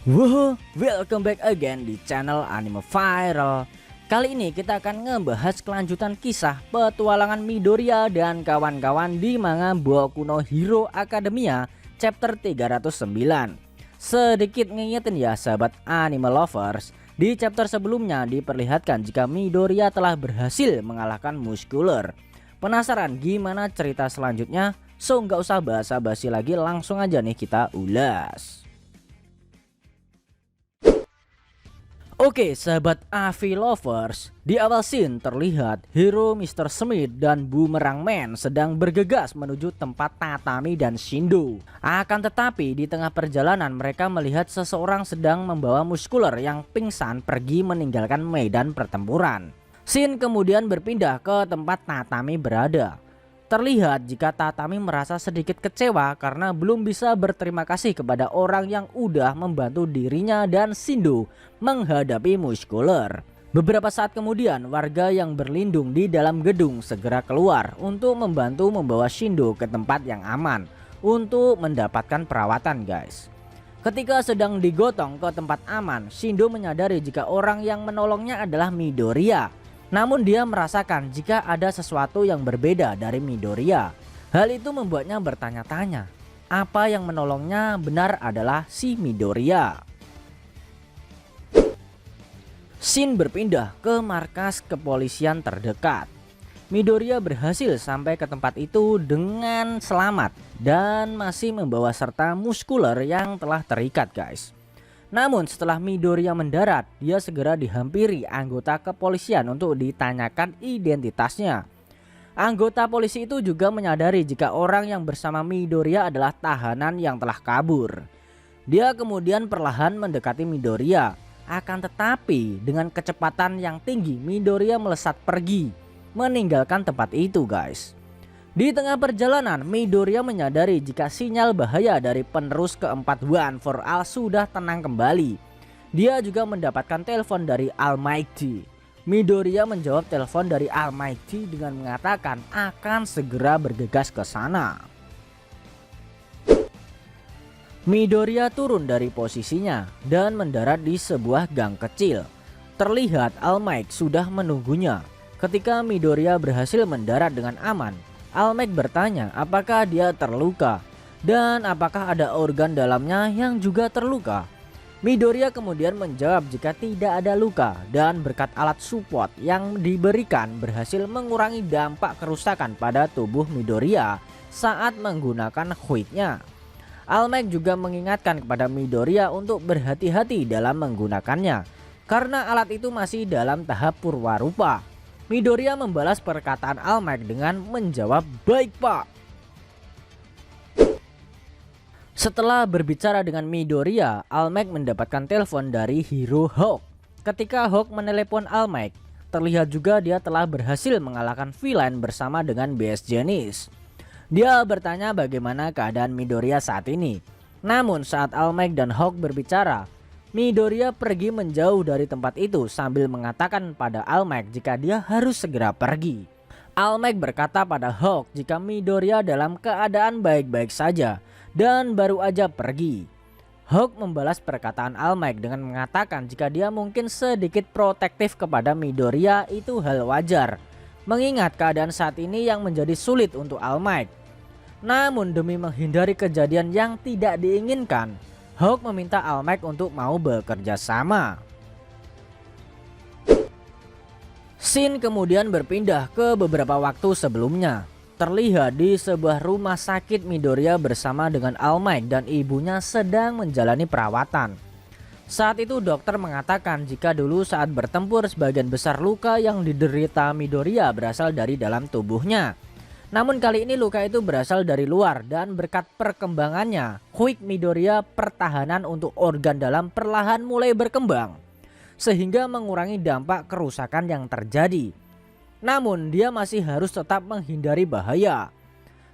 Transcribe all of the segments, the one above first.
Wow, welcome back again di channel Anime Viral. Kali ini kita akan ngebahas kelanjutan kisah petualangan Midoriya dan kawan-kawan di manga Boku no Hero Academia chapter 309. Sedikit ngingetin ya sahabat anime lovers, di chapter sebelumnya diperlihatkan jika Midoriya telah berhasil mengalahkan Muscular. Penasaran gimana cerita selanjutnya? So nggak usah basa-basi lagi, langsung aja nih kita ulas. Oke sahabat AV lovers, di awal scene terlihat hero Mr. Smith dan Boomerang Man sedang bergegas menuju tempat Tatami dan Shindo. Akan tetapi di tengah perjalanan mereka melihat seseorang sedang membawa Muscular yang pingsan pergi meninggalkan medan pertempuran. Scene kemudian berpindah ke tempat Tatami berada. Terlihat jika Tatami merasa sedikit kecewa karena belum bisa berterima kasih kepada orang yang udah membantu dirinya dan Shindo menghadapi Muscular. Beberapa saat kemudian warga yang berlindung di dalam gedung segera keluar untuk membantu membawa Shindo ke tempat yang aman untuk mendapatkan perawatan guys. Ketika sedang digotong ke tempat aman, Shindo menyadari jika orang yang menolongnya adalah Midoriya. Namun dia merasakan jika ada sesuatu yang berbeda dari Midoriya. Hal itu membuatnya bertanya-tanya, apa yang menolongnya benar adalah si Midoriya. Scene berpindah ke markas kepolisian terdekat. Midoriya berhasil sampai ke tempat itu dengan selamat dan masih membawa serta Muscular yang telah terikat guys. Namun setelah Midoriya mendarat, dia segera dihampiri anggota kepolisian untuk ditanyakan identitasnya. Anggota polisi itu juga menyadari jika orang yang bersama Midoriya adalah tahanan yang telah kabur. Dia kemudian perlahan mendekati Midoriya. Akan tetapi dengan kecepatan yang tinggi Midoriya melesat pergi, meninggalkan tempat itu guys. Di tengah perjalanan, Midoriya menyadari jika sinyal bahaya dari penerus keempat One for All sudah tenang kembali. Dia juga mendapatkan telepon dari Almighty. Midoriya menjawab telepon dari Almighty dengan mengatakan akan segera bergegas ke sana. Midoriya turun dari posisinya dan mendarat di sebuah gang kecil. Terlihat Almighty sudah menunggunya. Ketika Midoriya berhasil mendarat dengan aman, Almighty bertanya apakah dia terluka dan apakah ada organ dalamnya yang juga terluka. Midoriya kemudian menjawab jika tidak ada luka dan berkat alat support yang diberikan berhasil mengurangi dampak kerusakan pada tubuh Midoriya saat menggunakan Huid-nya. Almighty juga mengingatkan kepada Midoriya untuk berhati-hati dalam menggunakannya karena alat itu masih dalam tahap purwarupa. Midoriya membalas perkataan Almighty dengan menjawab, "Baik pak." Setelah berbicara dengan Midoriya, Almighty mendapatkan telepon dari hero Hawk. Ketika Hawk menelepon Almighty, terlihat juga dia telah berhasil mengalahkan villain bersama dengan BS Genis. Dia bertanya bagaimana keadaan Midoriya saat ini. Namun saat Almighty dan Hawk berbicara, Midoriya pergi menjauh dari tempat itu sambil mengatakan pada Almighty jika dia harus segera pergi. Almighty berkata pada Hawk jika Midoriya dalam keadaan baik-baik saja dan baru aja pergi. Hawk membalas perkataan Almighty dengan mengatakan jika dia mungkin sedikit protektif kepada Midoriya itu hal wajar, mengingat keadaan saat ini yang menjadi sulit untuk Almighty. Namun demi menghindari kejadian yang tidak diinginkan, Hawk meminta Almighty untuk mau bekerja sama. Scene kemudian berpindah ke beberapa waktu sebelumnya. Terlihat di sebuah rumah sakit Midoriya bersama dengan Almighty dan ibunya sedang menjalani perawatan. Saat itu dokter mengatakan jika dulu saat bertempur sebagian besar luka yang diderita Midoriya berasal dari dalam tubuhnya. Namun kali ini luka itu berasal dari luar dan berkat perkembangannya, Quick Midoriya pertahanan untuk organ dalam perlahan mulai berkembang sehingga mengurangi dampak kerusakan yang terjadi. Namun dia masih harus tetap menghindari bahaya.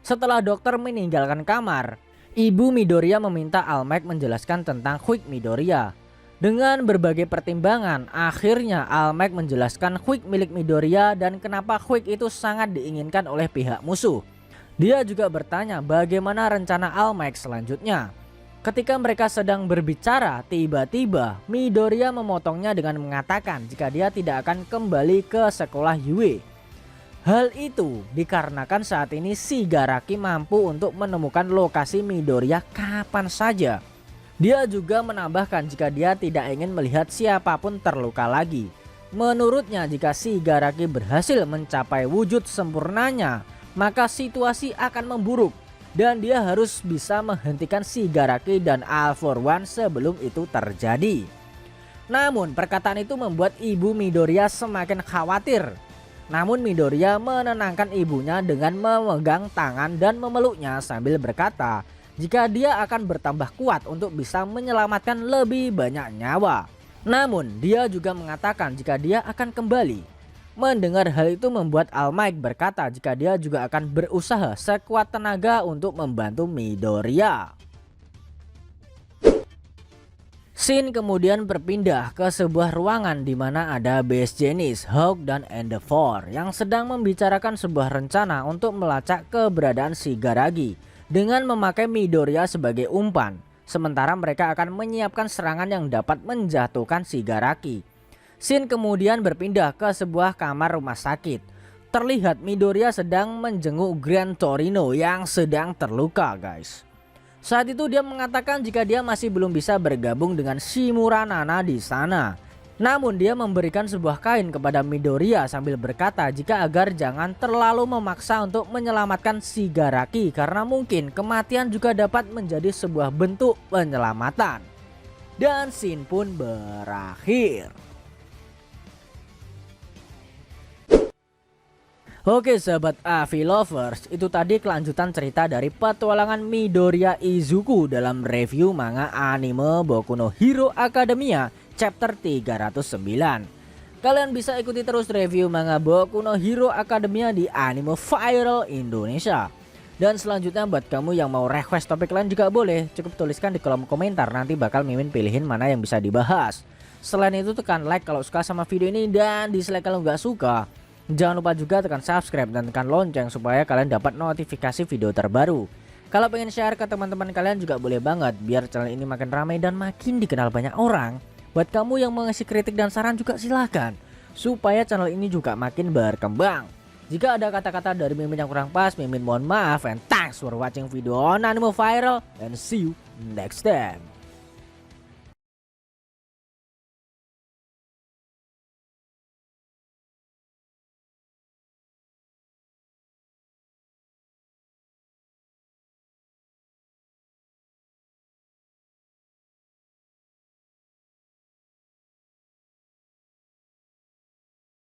Setelah dokter meninggalkan kamar, ibu Midoriya meminta Almighty menjelaskan tentang Quick Midoriya. Dengan berbagai pertimbangan, akhirnya Almighty menjelaskan Quick milik Midoriya dan kenapa Quick itu sangat diinginkan oleh pihak musuh. Dia juga bertanya bagaimana rencana Almighty selanjutnya. Ketika mereka sedang berbicara, tiba-tiba Midoriya memotongnya dengan mengatakan jika dia tidak akan kembali ke sekolah Yue. Hal itu dikarenakan saat ini Shigaraki mampu untuk menemukan lokasi Midoriya kapan saja. Dia juga menambahkan jika dia tidak ingin melihat siapapun terluka lagi. Menurutnya jika Shigaraki berhasil mencapai wujud sempurnanya, maka situasi akan memburuk. Dan dia harus bisa menghentikan Shigaraki dan All For One sebelum itu terjadi. Namun perkataan itu membuat ibu Midoriya semakin khawatir. Namun Midoriya menenangkan ibunya dengan memegang tangan dan memeluknya sambil berkata jika dia akan bertambah kuat untuk bisa menyelamatkan lebih banyak nyawa. Namun dia juga mengatakan jika dia akan kembali. Mendengar hal itu membuat All Might berkata jika dia juga akan berusaha sekuat tenaga untuk membantu Midoriya. Shin kemudian berpindah ke sebuah ruangan di mana ada Base Genis, Hawk dan Endeavor yang sedang membicarakan sebuah rencana untuk melacak keberadaan Shigaraki dengan memakai Midoriya sebagai umpan. Sementara mereka akan menyiapkan serangan yang dapat menjatuhkan Shigaraki. Shin kemudian berpindah ke sebuah kamar rumah sakit. Terlihat Midoriya sedang menjenguk Gran Torino yang sedang terluka, guys. Saat itu dia mengatakan jika dia masih belum bisa bergabung dengan Shimura Nana di sana. Namun dia memberikan sebuah kain kepada Midoriya sambil berkata jika agar jangan terlalu memaksa untuk menyelamatkan Shigaraki karena mungkin kematian juga dapat menjadi sebuah bentuk penyelamatan. Dan scene pun berakhir. Oke sahabat AV Lovers, itu tadi kelanjutan cerita dari petualangan Midoriya Izuku dalam review manga anime Boku no Hero Academia chapter 309. Kalian bisa ikuti terus review manga Boku no Hero Academia di Anime Viral Indonesia. Dan selanjutnya buat kamu yang mau request topik lain juga boleh, cukup tuliskan di kolom komentar, nanti bakal Mimin pilihin mana yang bisa dibahas. Selain itu tekan like kalau suka sama video ini dan dislike kalau nggak suka. Jangan lupa juga tekan subscribe dan tekan lonceng supaya kalian dapat notifikasi video terbaru. Kalau pengen share ke teman-teman kalian juga boleh banget biar channel ini makin ramai dan makin dikenal banyak orang. Buat kamu yang mau ngasih kritik dan saran juga silahkan, supaya channel ini juga makin berkembang. Jika ada kata-kata dari Mimin yang kurang pas, Mimin mohon maaf, and thanks for watching video on Anime Viral and see you next time.